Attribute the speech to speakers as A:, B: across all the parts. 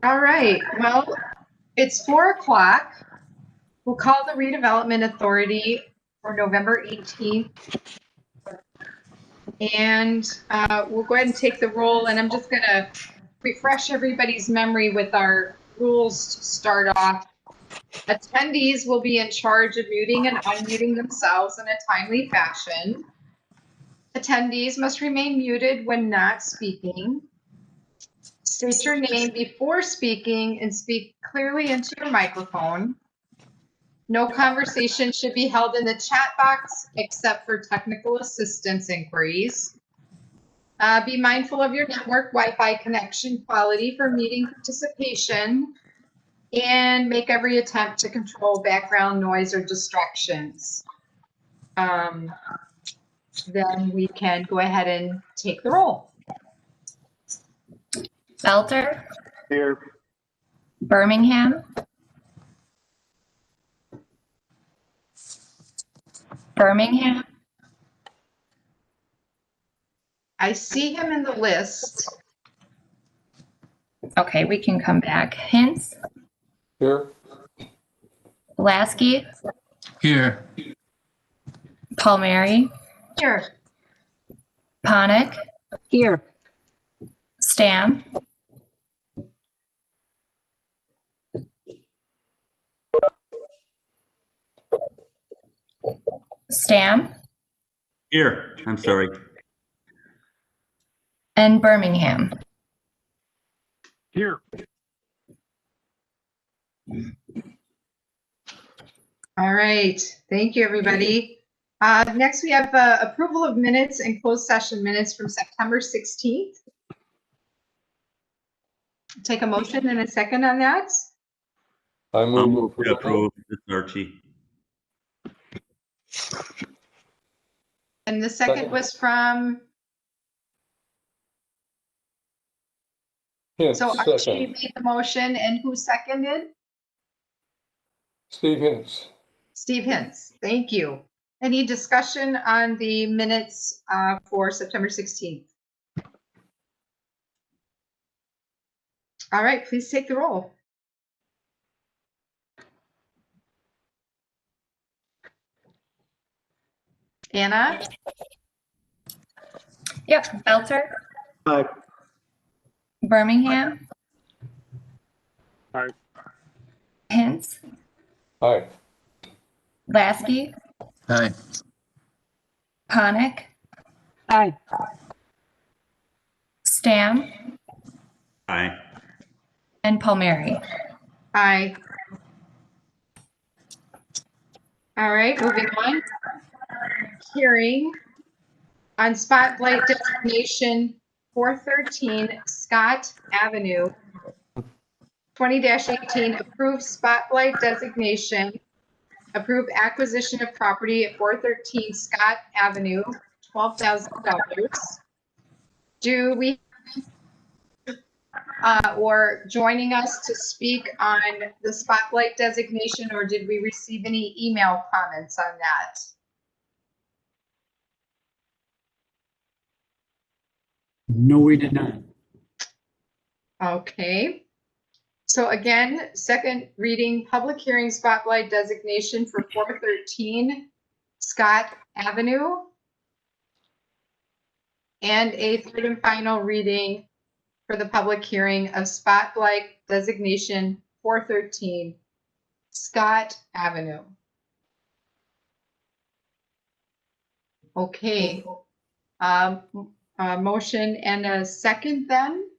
A: All right, well, it's 4 o'clock. We'll call the Redevelopment Authority for November 18th. And we'll go ahead and take the roll, and I'm just gonna refresh everybody's memory with our rules to start off. Attendees will be in charge of muting and unmuting themselves in a timely fashion. Attendees must remain muted when not speaking. State your name before speaking and speak clearly into your microphone. No conversation should be held in the chat box except for technical assistance inquiries. Be mindful of your network Wi-Fi connection quality for meeting participation, and make every attempt to control background noise or distractions. Then we can go ahead and take the roll.
B: Belter,
C: Here.
B: Birmingham,
A: I see him in the list.
B: Okay, we can come back. Hintz,
C: Here.
B: Lasky,
D: Here.
B: Palmieri,
A: Here.
B: Ponick,
E: Here.
B: Stam,
D: Here. I'm sorry.
B: and Birmingham.
C: Here.
A: All right, thank you, everybody. Next, we have approval of minutes and closed session minutes from September 16th. Take a motion and a second on that.
C: I
D: I'll
C: move
D: move to
C: approval.
D: approve. This is Archie.
A: And the second was from,
C: Hintz,
A: so Archie
C: second.
A: made the motion, and who seconded?
C: Steve Hintz.
A: Steve Hintz, thank you. Any discussion on the minutes for September 16th? All right, please take the roll. Anna?
B: Yep, Belter,
C: Aye.
B: Birmingham,
C: Aye.
B: Hintz,
C: Aye.
B: Lasky,
D: Aye.
B: Ponick,
E: Aye.
B: Stam,
D: Aye.
B: and Palmieri.
A: Aye. All right, moving on. Hearing on spot blight designation 413 Scott Avenue. 20-18, approve spot blight designation. Approve acquisition of property at 413 Scott Avenue, $12,000. Do we or joining us to speak on the spotlight designation, or did we receive any email comments on that?
F: No, we did not.
A: Okay. So again, second reading, public hearing spotlight designation for 413 Scott Avenue. And a third and final reading for the public hearing of spotlight designation 413 Scott Avenue. Okay. Motion and a second then?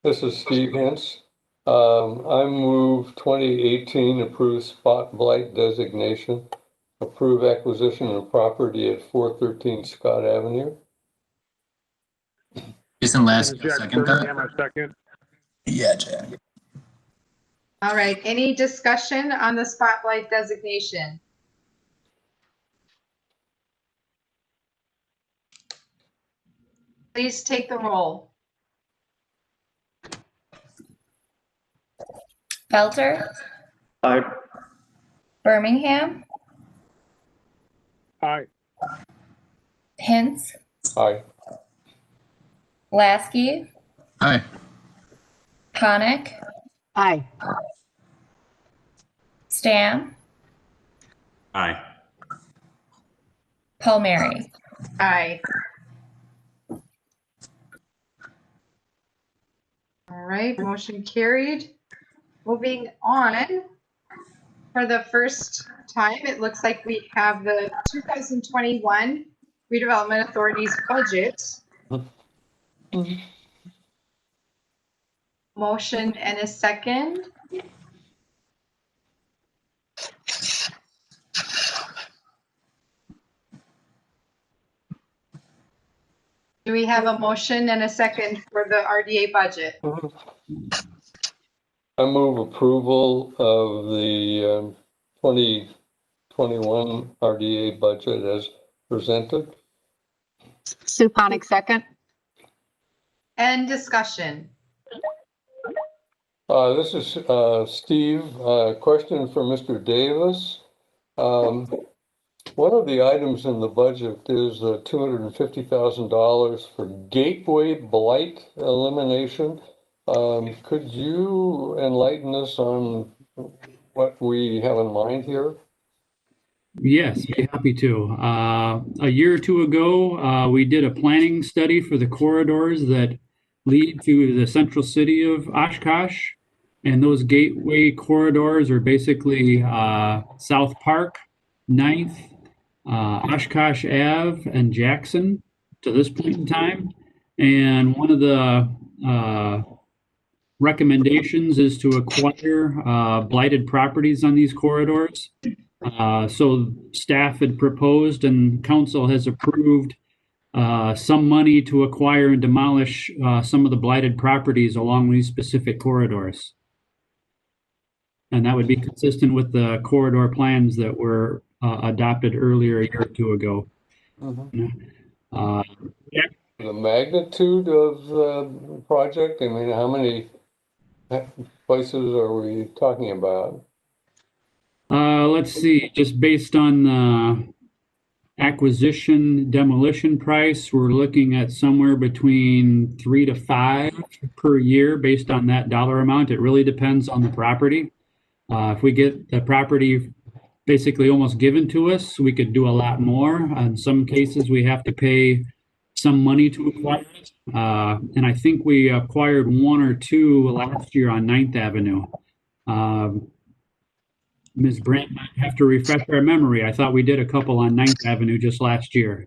C: This is Steve Hintz. I move 2018 approve spot blight designation. Approve acquisition of property at 413 Scott Avenue.
D: Jason last
G: Jack
D: second
G: Birmingham,
D: that.
G: I second.
D: Yeah, Jack.
A: All right, any discussion on the spotlight designation? Please take the roll.
B: Belter,
C: Aye.
B: Birmingham,
G: Aye.
B: Hintz,
C: Aye.
B: Lasky,
D: Aye.
B: Conick,
E: Aye.
B: Stam,
D: Aye.
B: Palmieri.
A: Aye. All right, motion carried. Moving on. For the first time, it looks like we have the 2021 Redevelopment Authority's budget. Motion and a second. Do we have a motion and a second for the RDA budget?
C: I move approval of the 2021 RDA budget as presented.
E: Suponic second.
A: And discussion.
C: This is Steve. Question for Mr. Davis. One of the items in the budget is $250,000 for gateway blight elimination. Could you enlighten us on what we have in mind here?
F: Yes, be happy to. A year or two ago, we did a planning study for the corridors that lead to the central city of Oshkosh. And those gateway corridors are basically South Park, 9th, Oshkosh Ave, and Jackson to this point in time. And one of the recommendations is to acquire blighted properties on these corridors. So staff had proposed and council has approved some money to acquire and demolish some of the blighted properties along these specific corridors. And that would be consistent with the corridor plans that were adopted earlier a year or two ago.
C: The magnitude of the project, I mean, how many places are we talking about?
F: Let's see, just based on the acquisition demolition price, we're looking at somewhere between 3 to 5 per year based on that dollar amount. It really depends on the property. If we get the property basically almost given to us, we could do a lot more. In some cases, we have to pay some money to acquire it. And I think we acquired 1 or 2 last year on 9th Avenue. Ms. Brandt might have to refresh our memory. I thought we did a couple on 9th Avenue just last year.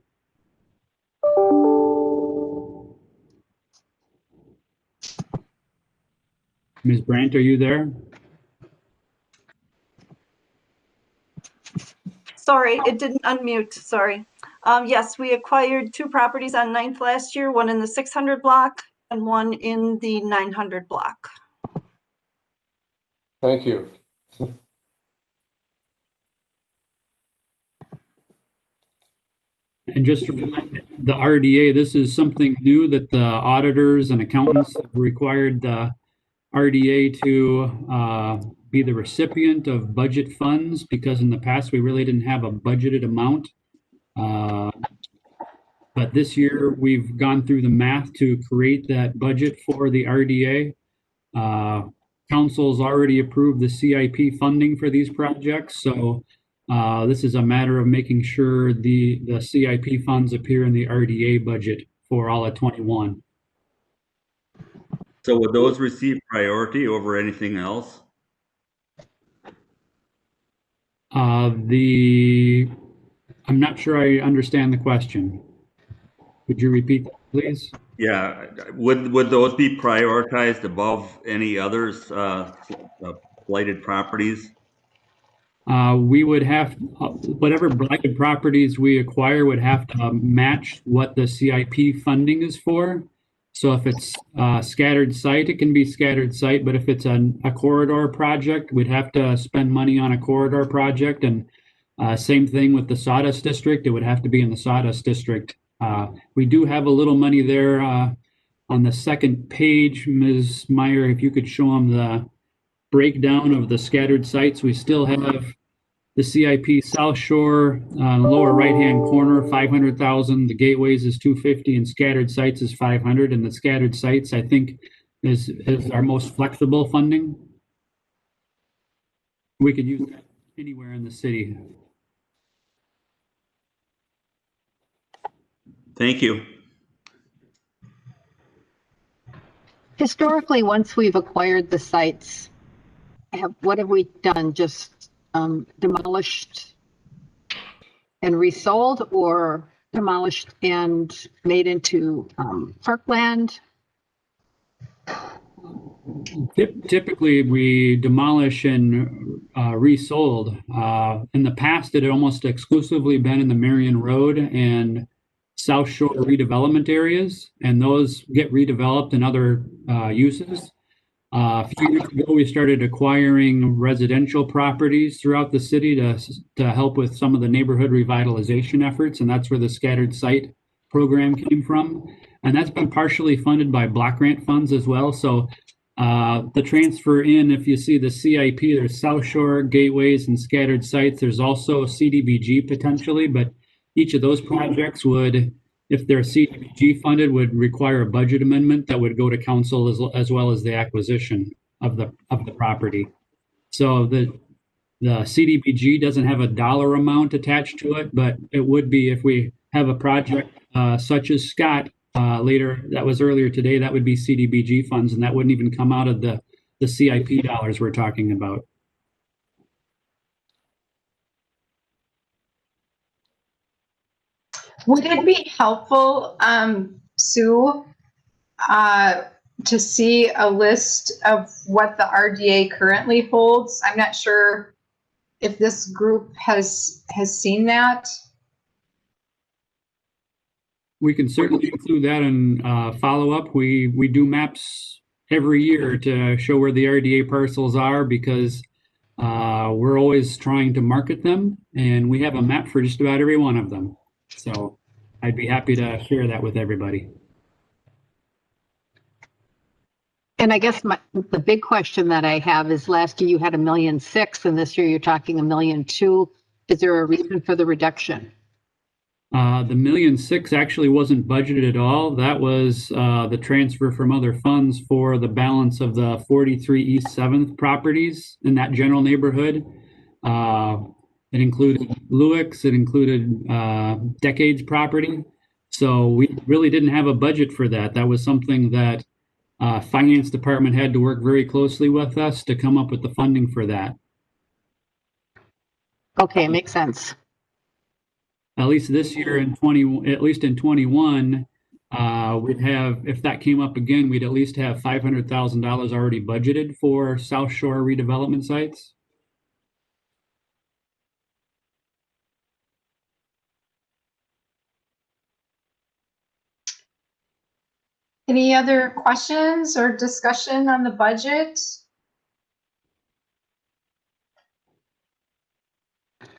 F: Ms. Brandt, are you there?
G: Sorry, it didn't unmute, sorry. Yes, we acquired 2 properties on 9th last year, one in the 600 block and one in the 900 block.
C: Thank you.
F: And just to remind the RDA, this is something new that the auditors and accountants have required the RDA to be the recipient of budget funds, because in the past we really didn't have a budgeted amount. But this year we've gone through the math to create that budget for the RDA. Council's already approved the CIP funding for these projects, so this is a matter of making sure the CIP funds appear in the RDA budget for all of 21.
D: So would those receive priority over anything else?
F: I'm not sure I understand the question. Could you repeat that, please?
D: Yeah, would those be prioritized above any others, blighted properties?
F: We would have, whatever blighted properties we acquire would have to match what the CIP funding is for. So if it's scattered site, it can be scattered site, but if it's a corridor project, we'd have to spend money on a corridor project. And same thing with the sawdust district, it would have to be in the sawdust district. We do have a little money there on the second page. Ms. Meyer, if you could show them the breakdown of the scattered sites. We still have the CIP South Shore, lower right-hand corner, 500,000. The gateways is 250 and scattered sites is 500. And the scattered sites, I think is our most flexible funding. We could use that anywhere in the city.
D: Thank you.
E: Historically, once we've acquired the sites, what have we done? Just demolished and resold, or demolished and made into parkland?
F: Typically, we demolish and resold. In the past, it had almost exclusively been in the Marion Road and South Shore redevelopment areas, and those get redeveloped in other uses. A few years ago, we started acquiring residential properties throughout the city to help with some of the neighborhood revitalization efforts, and that's where the scattered site program came from. And that's been partially funded by block grant funds as well. So the transfer in, if you see the CIP, there's South Shore, gateways, and scattered sites. There's also CDBG potentially, but each of those projects would, if they're CDBG funded, would require a budget amendment that would go to council as well as the acquisition of the property. So the CDBG doesn't have a dollar amount attached to it, but it would be if we have a project such as Scott later, that was earlier today, that would be CDBG funds, and that wouldn't even come out of the CIP dollars we're talking about.
A: Would it be helpful, Sue, to see a list of what the RDA currently holds? I'm not sure if this group has seen that.
F: We can certainly include that in follow-up. We do maps every year to show where the RDA parcels are because we're always trying to market them, and we have a map for just about every one of them. So I'd be happy to share that with everybody.
E: And I guess the big question that I have is last year you had $1.6 million, and this year you're talking $1.2 million. Is there a reason for the reduction?
F: The $1.6 million actually wasn't budgeted at all. That was the transfer from other funds for the balance of the 43 East 7th properties in that general neighborhood. It included Lewix, it included Decades property. So we really didn't have a budget for that. That was something that Finance Department had to work very closely with us to come up with the funding for that.
E: Okay, makes sense.
F: At least this year in 21, we'd have, if that came up again, we'd at least have $500,000 already budgeted for South Shore redevelopment sites.
A: Any other questions or discussion on the budget?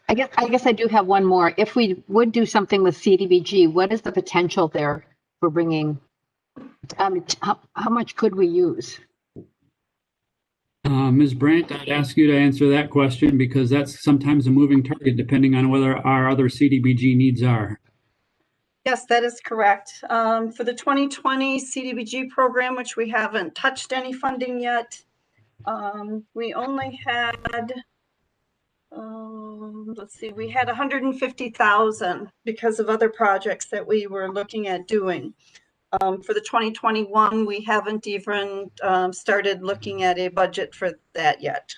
E: I guess I do have one more. If we would do something with CDBG, what is the potential there for bringing? How much could we use?
F: Ms. Brandt, I'd ask you to answer that question because that's sometimes a moving target depending on whether our other CDBG needs are.
G: Yes, that is correct. For the 2020 CDBG program, which we haven't touched any funding yet, we only had, let's see, we had 150,000 because of other projects that we were looking at doing. For the 2021, we haven't even started looking at a budget for that yet.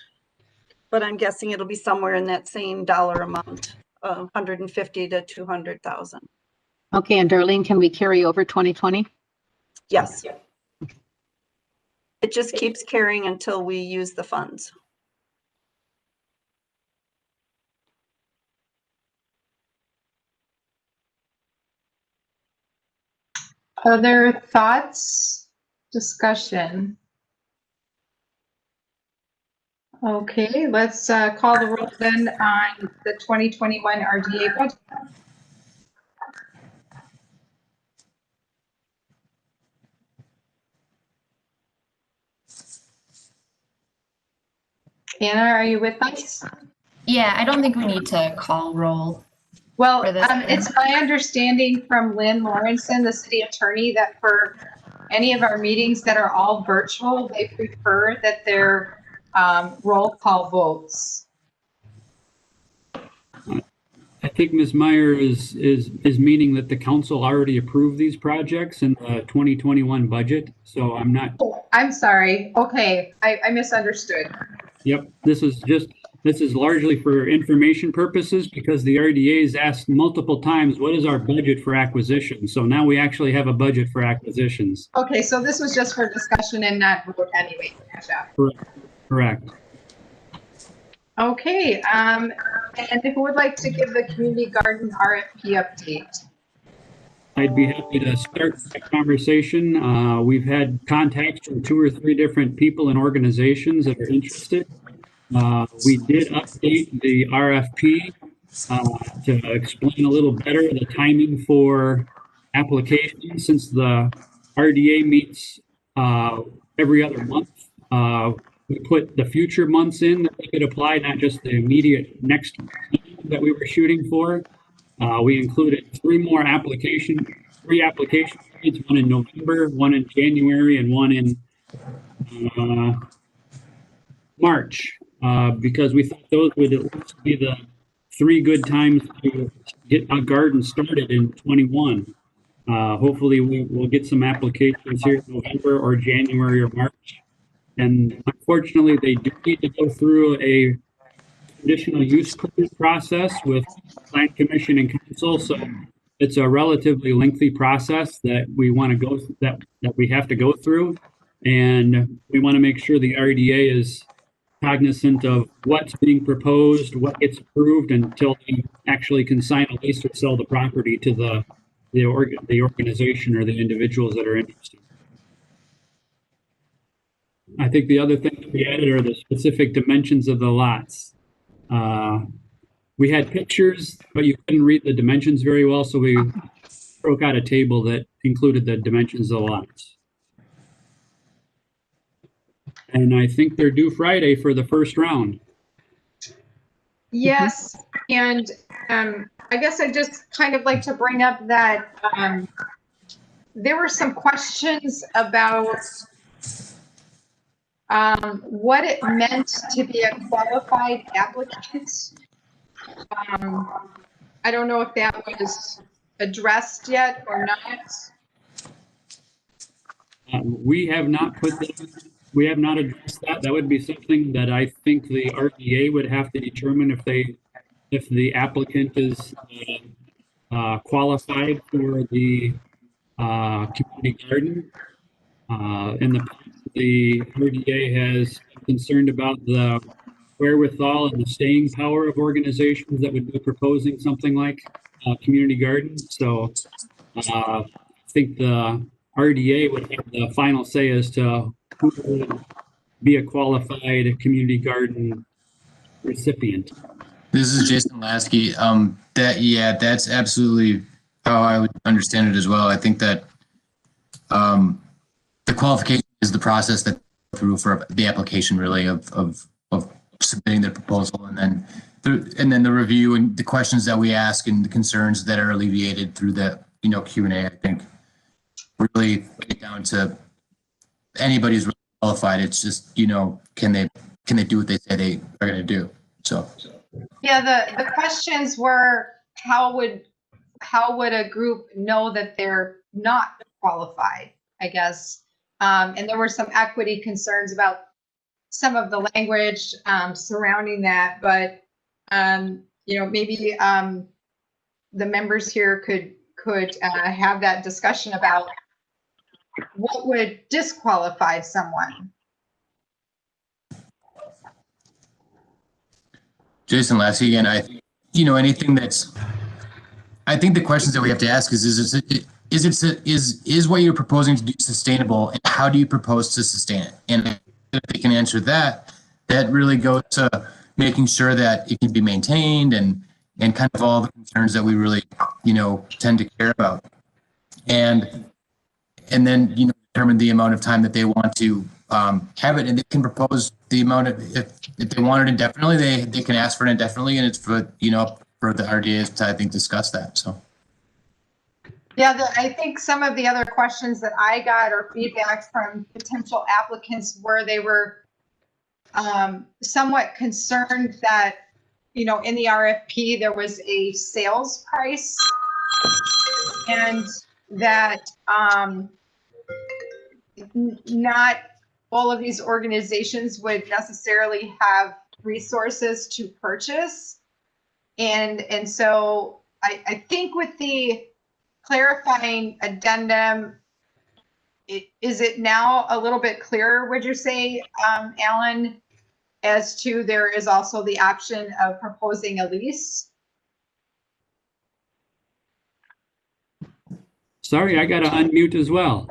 G: But I'm guessing it'll be somewhere in that same dollar amount, 150 to 200,000.
E: Okay, and Darlene, can we carry over 2020?
G: Yes. It just keeps carrying until we use the funds.
A: Other thoughts, discussion? Okay, let's call the roll then on the 2021 RDA budget. Anna, are you with us?
B: Yeah, I don't think we need to call roll.
A: Well,
B: For this
A: it's my understanding from Lynn Lawrenson, the city attorney, that for any of our meetings that are all virtual, they prefer that they're roll call votes.
F: I think Ms. Meyer is meaning that the council already approved these projects in the 2021 budget. So I'm not,
A: Oh, I'm sorry. Okay, I misunderstood.
F: yep, this is largely for information purposes because the RDA's asked multiple times, what is our budget for acquisition? So now we actually have a budget for acquisitions.
A: Okay, so this was just for discussion and not vote anyway. Gotcha.
F: Correct.
A: Okay, and who would like to give the community garden RFP update?
F: I'd be happy to start that conversation. We've had contacts from 2 or 3 different people and organizations that are interested. We did update the RFP to explain a little better the timing for applications since the RDA meets every other month. We put the future months in that we could apply, not just the immediate next that we were shooting for. We included 3 application periods, one in November, one in January, and one in March, because we thought those would at least be the 3 good times to get a garden started in 21. Hopefully we'll get some applications here in November or January or March. And unfortunately, they do need to go through a conditional use permit process with Plan Commission and Council. So it's a relatively lengthy process that we want to go that we have to go through. And we want to make sure the RDA is cognizant of what's being proposed, what gets approved until they actually can sign a lease or sell the property to the organization or the individuals that are interested. I think the other thing that we added are the specific dimensions of the lots. We had pictures, but you couldn't read the dimensions very well, so we broke out a table that included the dimensions of the lots. And I think they're due Friday for the first round.
A: Yes, and I guess I just kind of like to bring up that there were some questions about what it meant to be a qualified applicant. I don't know if that was addressed yet or not.
F: We have not put that, we have not addressed that. That would be something that I think the RDA would have to determine if the applicant is qualified for the community garden. In the RDA has been concerned about the wherewithal and the staying power of organizations that would be proposing something like a community garden. So I think the RDA would have the final say as to who would be a qualified community garden recipient.
H: This is Jason Lasky. That's absolutely how I would understand it as well. I think that the qualification is the process that through for the application really of submitting the proposal, and then the review and the questions that we ask and the concerns that are alleviated through the Q&A. I think really get down to anybody who's really qualified. It's just can they do what they say they are going to do. So
A: Yeah, the questions were how would a group know that they're not qualified, I guess. And there were some equity concerns about some of the language surrounding that, but maybe the members here could have that discussion about what would disqualify someone.
H: Jason Lasky again. Anything that's. I think the questions that we have to ask is what you're proposing to do sustainable, and how do you propose to sustain it? And if they can answer that, that really goes to making sure that it can be maintained and kind of all the concerns that we really tend to care about, and then determine the amount of time that they want to have it, and they can propose the amount of if they want it indefinitely, they can ask for it indefinitely, and it's for for the RDAs to I think discuss that. So
A: Yeah, I think some of the other questions that I got or feedback from potential applicants were they were somewhat concerned that, you know, in the RFP, there was a sales price and that not all of these organizations would necessarily have resources to purchase. And so I think with the clarifying addendum, is it now a little bit clearer, would you say, Alan, as to there is also the option of proposing a lease?
F: Sorry, I got to unmute as well.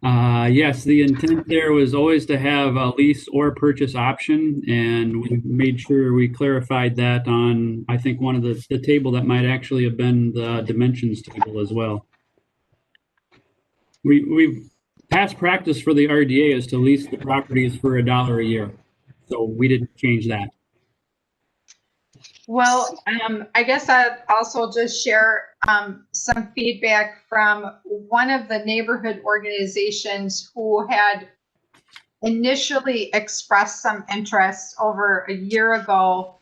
F: Yes, the intent there was always to have a lease or purchase option, and we made sure we clarified that on, I think, one of the table that might actually have been the dimensions table as well. We've past practice for the RDA is to lease the properties for $1 a year, so we didn't change that.
A: Well, I guess I'd also just share some feedback from one of the neighborhood organizations who had initially expressed some interest over a year ago.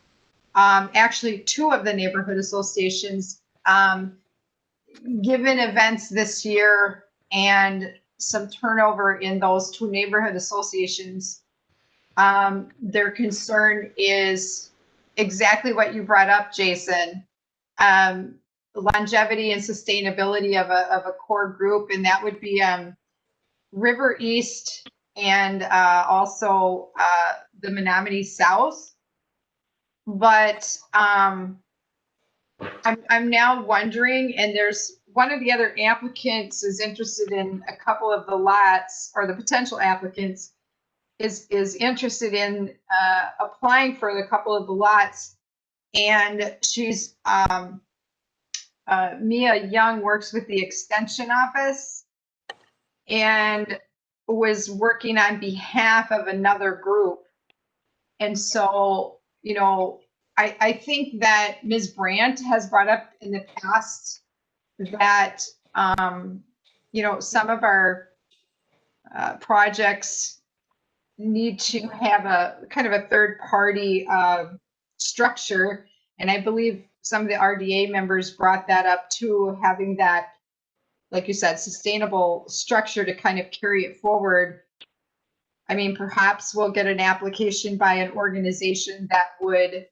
A: Actually, two of the neighborhood associations, given events this year and some turnover in those two neighborhood associations, their concern is exactly what you brought up, Jason. Longevity and sustainability of a core group, and that would be River East and also the Menominee South. But I'm now wondering, and there's one of the other applicants is interested in a couple of the lots, or the potential applicants is interested in applying for a couple of the lots, and she's Mia Young works with the extension office and was working on behalf of another group. And so, you know, I think that Ms. Brandt has brought up in the past that, you know, some of our projects need to have a kind of a third party structure. And I believe some of the RDA members brought that up too, having that, like you said, sustainable structure to kind of carry it forward. I mean, perhaps we'll get an application by an organization that would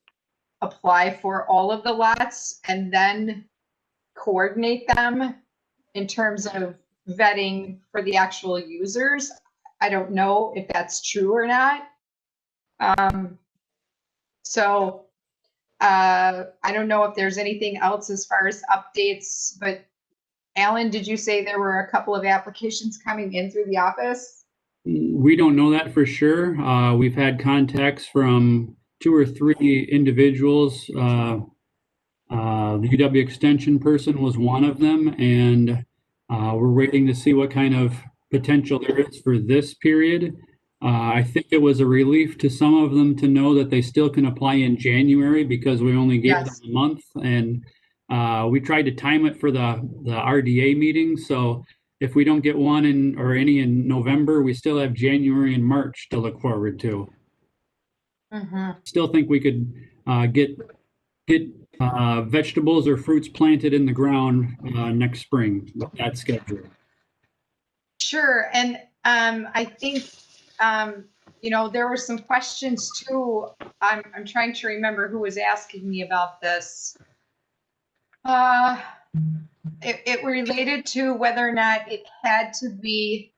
A: apply for all of the lots and then coordinate them in terms of vetting for the actual users. I don't know if that's true or not. So I don't know if there's anything else as far as updates, but Alan, did you say there were a couple of applications coming in through the office?
F: We don't know that for sure. We've had contacts from 2 or 3 individuals. The UW Extension person was one of them, and we're waiting to see what kind of potential there is for this period. I think it was a relief to some of them to know that they still can apply in January because we only gave them a month, and we tried to time it for the RDA meeting. So if we don't get one or any in November, we still have January and March to look forward to. Still think we could get vegetables or fruits planted in the ground next spring with that schedule.
A: Sure, and I think you know, there were some questions too. I'm trying to remember who was asking me about this. It related to whether or not it had to be,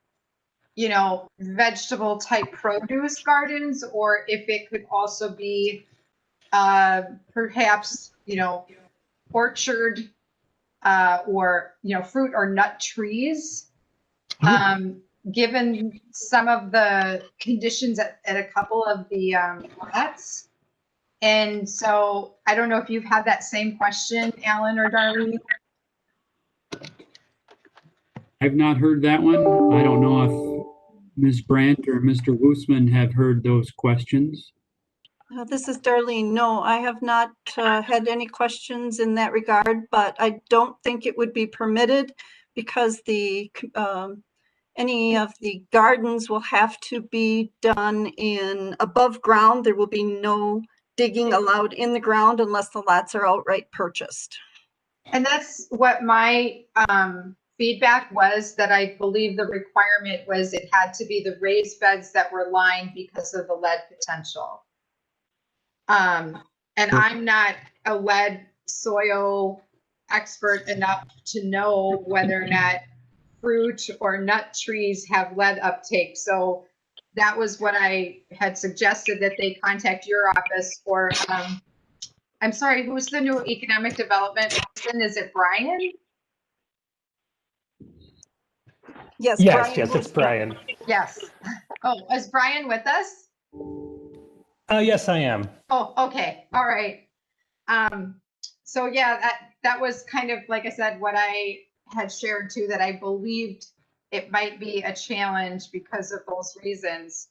A: you know, vegetable type produce gardens, or if it could also be perhaps, you know, orchard or, you know, fruit or nut trees. Given some of the conditions at a couple of the lots. And so I don't know if you've had that same question, Alan or Darlene.
F: I've not heard that one. I don't know if Ms. Brandt or Mr. Woosman have heard those questions.
G: This is Darlene. No, I have not had any questions in that regard, but I don't think it would be permitted because the any of the gardens will have to be done in above ground. There will be no digging allowed in the ground unless the lots are outright purchased.
A: And that's what my feedback was, that I believe the requirement was it had to be the raised beds that were lined because of the lead potential. And I'm not a lead soil expert enough to know whether or not fruit or nut trees have lead uptake. So that was what I had suggested, that they contact your office, or I'm sorry, who's the new economic development person? Is it Brian?
G: Yes,
I: Yes,
G: Brian
I: yes,
G: will-
I: it's Brian.
A: Yes. Oh, is Brian with us?
I: Yes, I am.
A: Oh, okay. All right. So yeah, that was kind of, like I said, what I had shared too, that I believed it might be a challenge because of those reasons.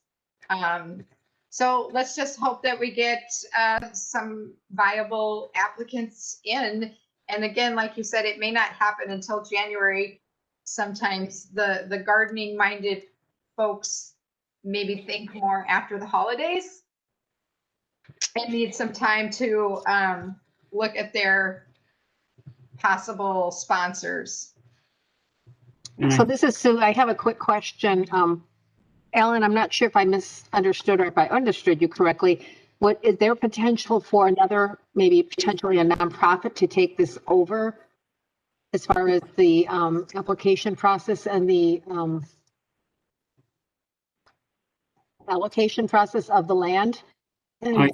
A: So let's just hope that we get some viable applicants in. And again, like you said, it may not happen until January. Sometimes the gardening minded folks maybe think more after the holidays and need some time to look at their possible sponsors.
F: And
E: So this is Sue. I have a quick question. Alan, I'm not sure if I misunderstood or if I understood you correctly. What is there potential for another, maybe potentially a nonprofit to take this over as far as the application process and the allocation process of the land? And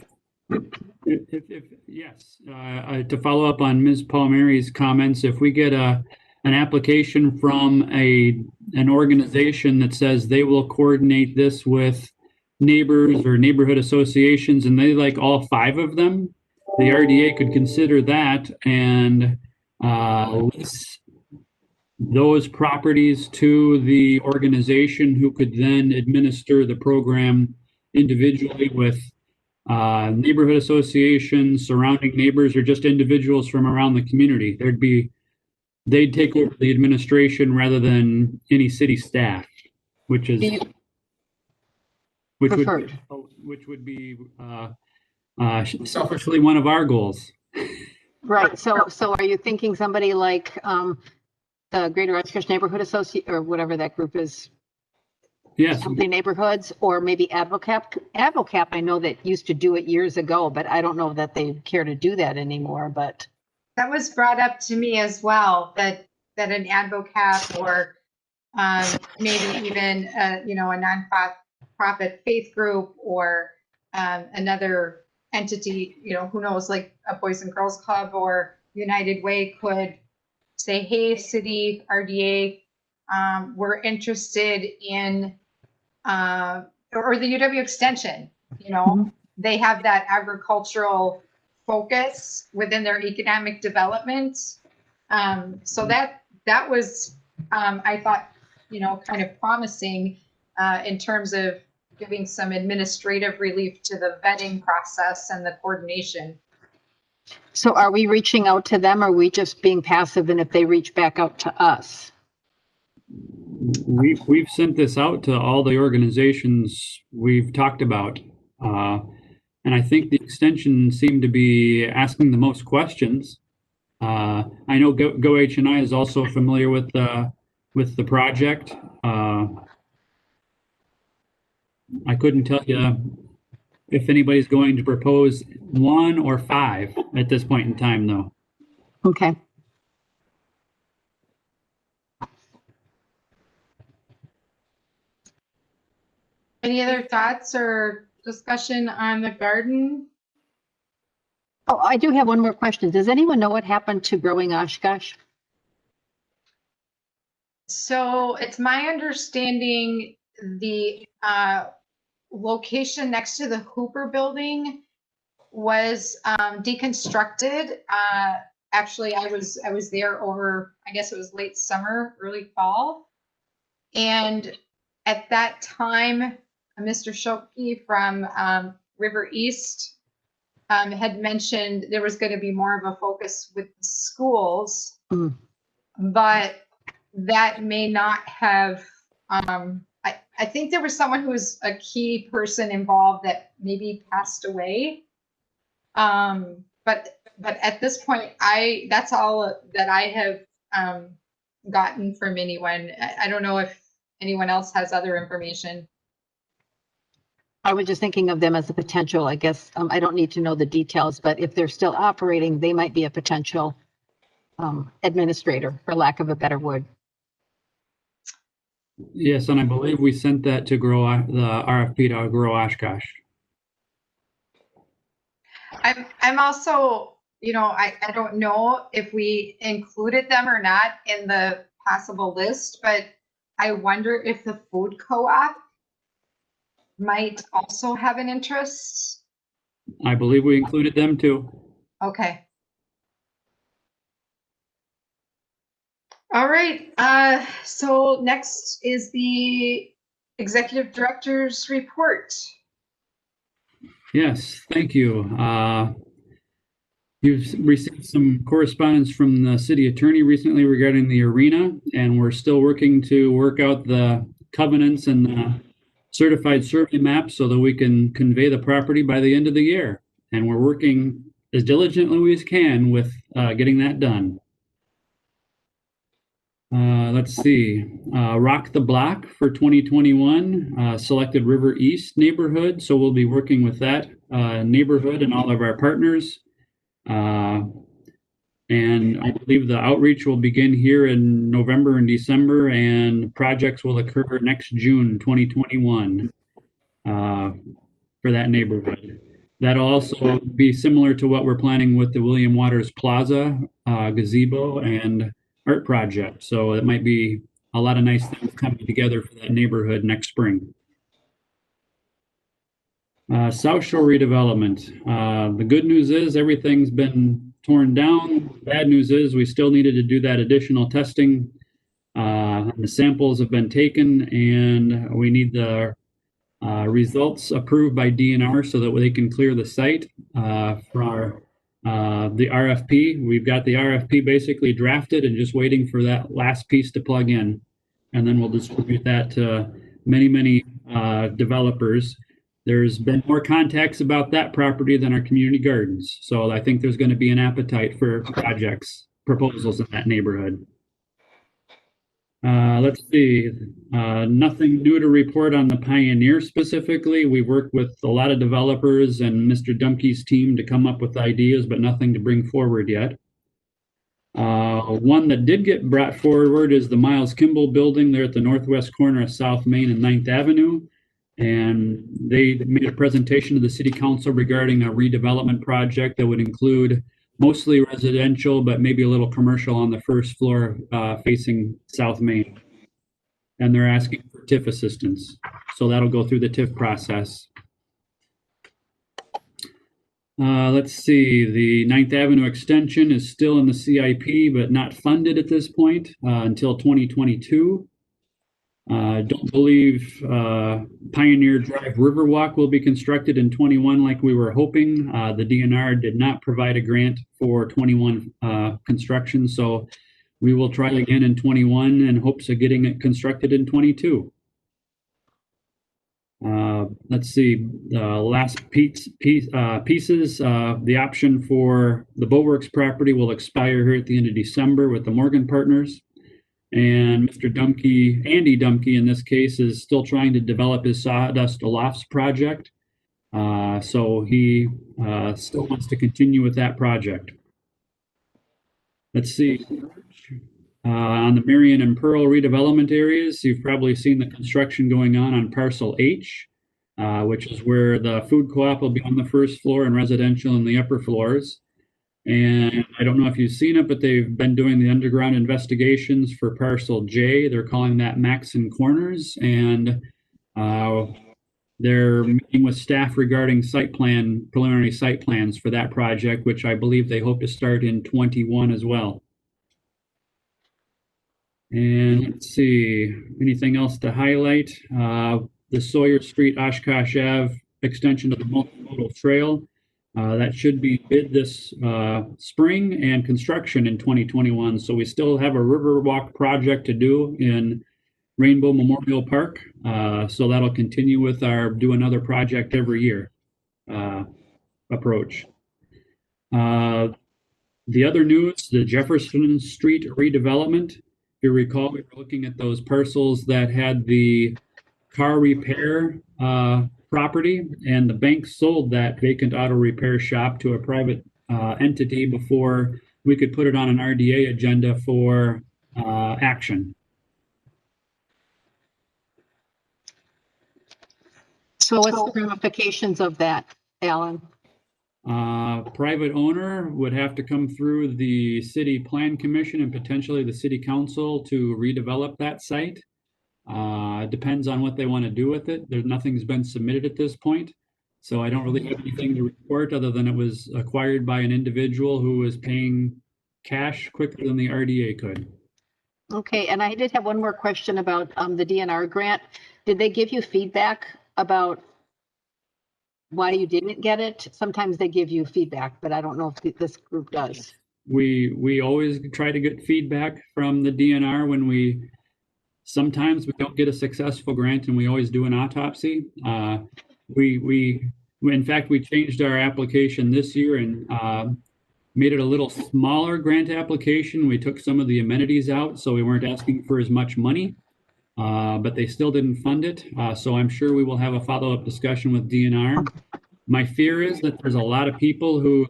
F: Yes, to follow up on Ms. Palmieri's comments, if we get an application from an organization that says they will coordinate this with neighbors or neighborhood associations, and they like all 5 of them, the RDA could consider that and lease those properties to the organization, who could then administer the program individually with neighborhood associations, surrounding neighbors, or just individuals from around the community. They'd take over the administration rather than any city staff, which would be selfishly one of our goals.
E: right. So are you thinking somebody like the Greater Oshkosh Neighborhood Association, or whatever that group is?
F: Yes.
E: Company neighborhoods, or maybe Advocap. Advocap, I know that used to do it years ago, but I don't know that they care to do that anymore. But
A: That was brought up to me as well, that an advocate, or maybe even a non-profit faith group, or another entity, who knows, like a Boys and Girls Club or United Way, could say, hey, city RDA, we're interested in, or the UW Extension, they have that agricultural focus within their economic development. So that was, I thought, kind of promising in terms of giving some administrative relief to the vetting process and the coordination.
E: so are we reaching out to them, or are we just being passive, and if they reach back out to us?
F: We've sent this out to all the organizations we've talked about. And I think the extension seemed to be asking the most questions. I know Go H&I is also familiar with the project. I couldn't tell you if anybody's going to propose 1 or 5 at this point in time, though.
E: Okay.
A: Any other thoughts or discussion on the garden?
E: Oh, I do have one more question. Does anyone know what happened to Growing Oshkosh?
A: So it's my understanding the location next to the Hooper building was deconstructed. Actually, I was there over, I guess it was late summer, early fall. And at that time, Mr. Schopke from River East had mentioned there was going to be more of a focus with the schools, but that may not have, I think there was someone who was a key person involved that maybe passed away. But at this point, that's all that I have gotten from anyone. I don't know if anyone else has other information.
E: I was just thinking of them as a potential, I guess. I don't need to know the details, but if they're still operating, they might be a potential administrator, for lack of a better word.
F: Yes, and I believe we sent that to the RFP to Grow Oshkosh.
A: I'm also, I don't know if we included them or not in the possible list, but I wonder if the food co-op might also have an interest.
F: I believe we included them too.
A: Okay. All right. So next is the executive director's report.
F: Yes, thank you. You've received some correspondence from the city attorney recently regarding the arena, and we're still working to work out the covenants and the certified survey map so that we can convey the property by the end of the year. And we're working as diligently as we can with getting that done. Let's see, Rock the Block for 2021, selected River East neighborhood. So we'll be working with that neighborhood and all of our partners. And I believe the outreach will begin here in November and December, and projects will occur next June 2021 for that neighborhood. That'll also be similar to what we're planning with the William Waters Plaza gazebo and art project. So it might be a lot of nice things coming together for that neighborhood next spring. South Shore redevelopment. The good news is everything's been torn down. Bad news is we still needed to do that additional testing. The samples have been taken, and we need the results approved by DNR so that they can clear the site for the RFP. We've got the RFP basically drafted and just waiting for that last piece to plug in. And then we'll distribute that to many developers. There's been more contacts about that property than our community gardens. So I think there's going to be an appetite for proposals in that neighborhood. Let's see, nothing new to report on the Pioneer specifically. We worked with a lot of developers and Mr. Dumke's team to come up with ideas, but nothing to bring forward yet. One that did get brought forward is the Miles Kimball building there at the northwest corner of South Main and 9th Avenue. And they made a presentation to the city council regarding a redevelopment project that would include mostly residential, but maybe a little commercial on the first floor facing South Main. And they're asking for TIF assistance. So that'll go through the TIF process. Let's see, the 9th Avenue extension is still in the CIP, but not funded at this point until 2022. Don't believe Pioneer Drive Riverwalk will be constructed in 21 like we were hoping. The DNR did not provide a grant for 21 construction, so we will try again in 21 in hopes of getting it constructed in 22. Let's see, the last pieces, the option for the Boatworks property will expire here at the end of December with the Morgan Partners. And Mr. Dumke, Andy Dumke in this case, is still trying to develop his Sawdust Lofts project. So he still wants to continue with that project. Let's see. On the Marion and Pearl redevelopment areas, you've probably seen the construction going on Parcel H, which is where the food co-op will be on the first floor and residential in the upper floors. And I don't know if you've seen it, but they've been doing the underground investigations for Parcel J. They're calling that Maxon Corners. And they're meeting with staff regarding preliminary site plans for that project, which I believe they hope to start in 21 as well. And let's see, anything else to highlight? The Sawyer Street, Oshkosh Ave extension of the multimodal trail. That should be bid this spring and construction in 2021. So we still have a Riverwalk project to do in Rainbow Memorial Park. So that'll continue with our do another project every year approach. The other news, the Jefferson Street redevelopment. If you recall, we were looking at those parcels that had the car repair property, and the bank sold that vacant auto repair shop to a private entity before we could put it on an RDA agenda for action.
E: So what's the ramifications of that, Alan?
F: Private owner would have to come through the city plan commission and potentially the city council to redevelop that site. It depends on what they want to do with it. Nothing's been submitted at this point. So I don't really have anything to report other than it was acquired by an individual who was paying cash quicker than the RDA could.
E: Okay, and I did have one more question about the DNR grant. Did they give you feedback about why you didn't get it? Sometimes they give you feedback, but I don't know if this group does.
F: We always try to get feedback from the DNR when sometimes we don't get a successful grant and we always do an autopsy. In fact, we changed our application this year and made it a little smaller grant application. We took some of the amenities out, so we weren't asking for as much money, but they still didn't fund it. So I'm sure we will have a follow-up discussion with DNR. My fear is that there's a lot of people who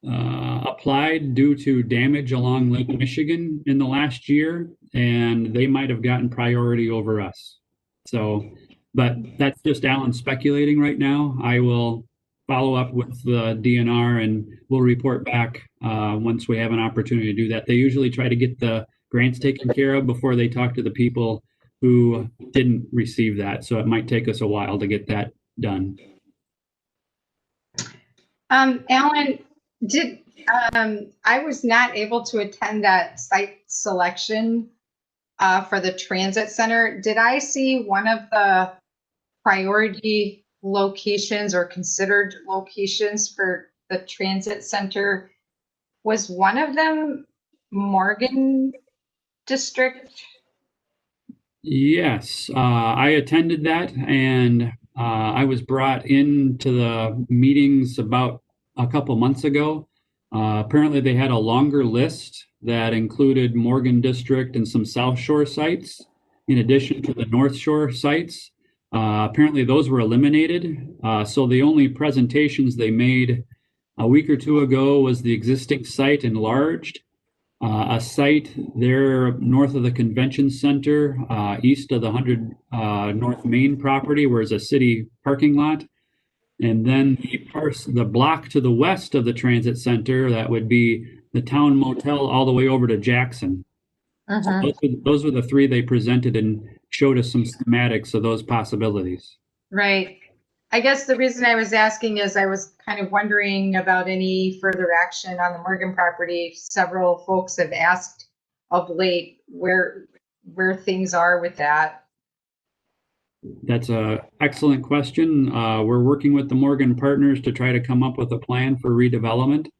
F: applied due to damage along Lake Michigan in the last year, and they might have gotten priority over us. So, but that's just Alan speculating right now. I will follow up with the DNR and we'll report back once we have an opportunity to do that. They usually try to get the grants taken care of before they talk to the people who didn't receive that. So it might take us a while to get that done.
A: Alan, I was not able to attend that site selection for the transit center. Did I see one of the priority locations or considered locations for the transit center? Was one of them Morgan District?
F: Yes, I attended that, and I was brought into the meetings about a couple months ago. Apparently they had a longer list that included Morgan District and some South Shore sites, in addition to the North Shore sites. Apparently those were eliminated. So the only presentations they made a week or two ago was the existing site enlarged. A site there north of the convention center, east of the 100 North Main property, where it's a city parking lot. And then the block to the west of the transit center, that would be the town motel all the way over to Jackson. So those were the three they presented and showed us some schematics of those possibilities.
A: Right. I guess the reason I was asking is I was kind of wondering about any further action on the Morgan property. Several folks have asked of late where things are with that.
F: That's an excellent question. We're working with the Morgan partners to try to come up with a plan for redevelopment.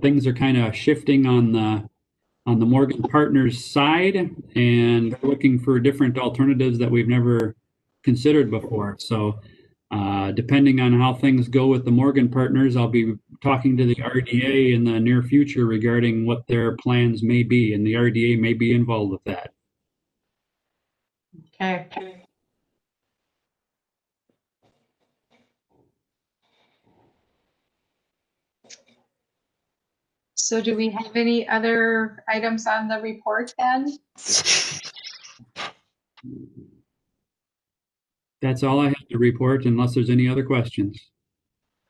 F: Things are kind of shifting on the Morgan partners side, and looking for different alternatives that we've never considered before. So depending on how things go with the Morgan partners, I'll be talking to the RDA in the near future regarding what their plans may be, and the RDA may be involved with that.
A: Okay. So do we have any other items on the report then?
F: That's all I have to report, unless there's any other questions.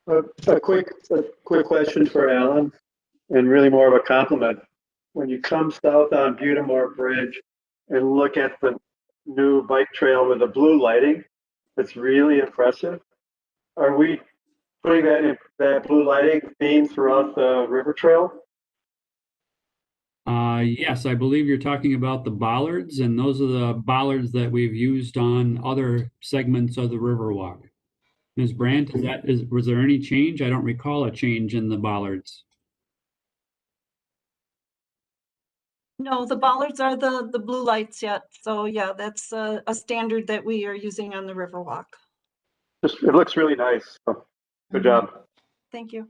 J: A quick question for Alan, and really more of a compliment. When you come south on Butamore Bridge and look at the new bike trail with the blue lighting, it's really impressive. Are we putting that blue lighting theme throughout the river trail?
F: Yes, I believe you're talking about the bollards, and those are the bollards that we've used on other segments of the Riverwalk. Ms. Brandt, was there any change? I don't recall a change in the bollards.
G: No, the bollards are the blue lights yet. So yeah, that's a standard that we are using on the Riverwalk.
J: Just, it looks really nice. So, good job.
G: Thank you.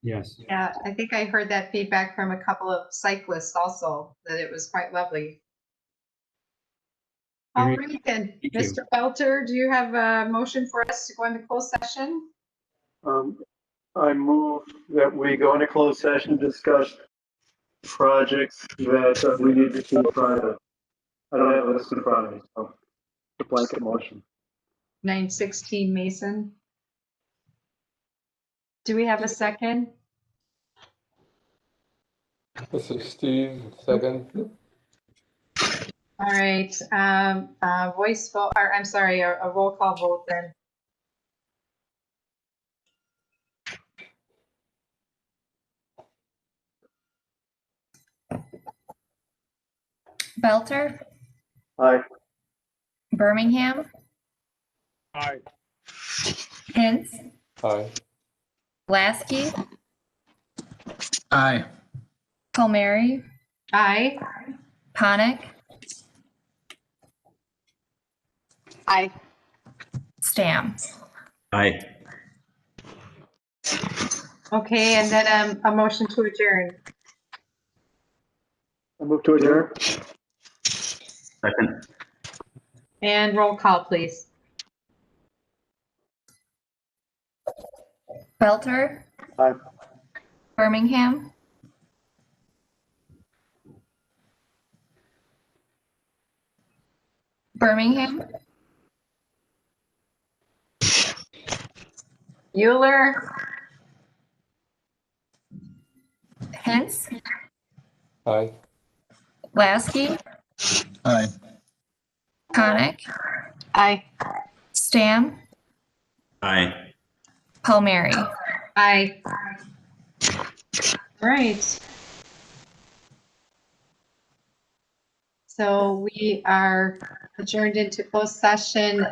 F: Yes.
A: Yeah, I think I heard that feedback from a couple of cyclists also, that it was quite lovely. All
F: Very-
A: right then,
F: Thank you.
A: Mr. Belter, do you have a motion for us to go into closed session?
J: I move that we go into closed session, discuss projects that we need to see private. I don't have a list in front of me, so the blanket motion.
A: 916 Mason. Do we have a second?
C: This is Steve, second.
A: All right, voice vote, or I'm sorry, a roll call vote then.
B: Belter,
J: Aye.
B: Birmingham,
J: Aye.
B: Hintz,
C: Aye.
B: Lasky,
H: Aye.
B: Palmieri,
A: Aye.
B: Ponick,
E: Aye.
B: Stam.
D: Aye.
A: Okay, and then a motion to adjourn.
J: I move to adjourn.
D: Second.
A: And roll call, please.
B: Belter,
J: Aye.
B: Birmingham, Birmingham,
A: Euler,
B: Hintz,
C: Aye.
B: Lasky,
H: Aye.
B: Ponick,
E: Aye.
B: Stam,
D: Aye.
B: Palmieri.
A: aye. All right. So we are adjourned into closed session